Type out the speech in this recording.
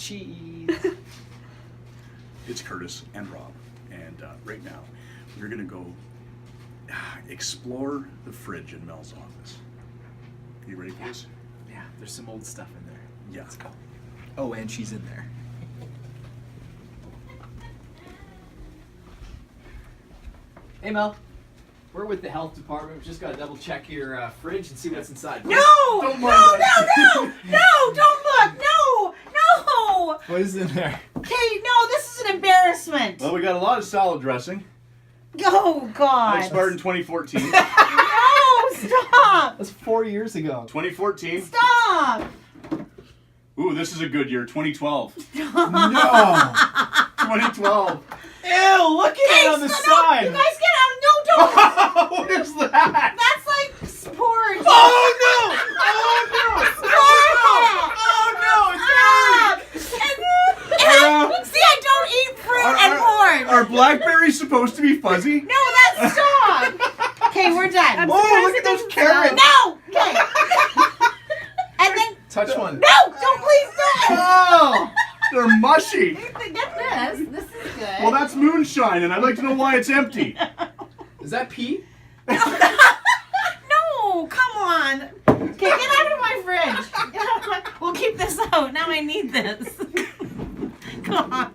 cheese. It's Curtis and Rob, and right now we're gonna go explore the fridge in Mel's office. You ready for this? Yeah, there's some old stuff in there. Yeah. Let's go. Oh, and she's in there. Hey, Mel. We're with the health department. We just got to double check your fridge and see what's inside. No! No! Don't look! No! What is in there? Okay, no, this is an embarrassment. Well, we got a lot of salad dressing. Oh, God. That expired in 2014. No, stop! That's 4 years ago. 2014. Stop! Ooh, this is a good year. 2012. No! 2012. Ew, look at it on the side. You guys get out. No, don't. What is that? That's like spores. Oh no! See, I don't eat fruit and pork. Are blackberries supposed to be fuzzy? No, that's stop. Okay, we're done. Oh, look at those carrots. No. Okay. And then. Touch one. No, don't please don't. Oh, they're mushy. Get this. This is good. Well, that's moonshine, and I'd like to know why it's empty. Is that pee? No, come on. Okay, get out of my fridge. We'll keep this out. Now I need this. Come on.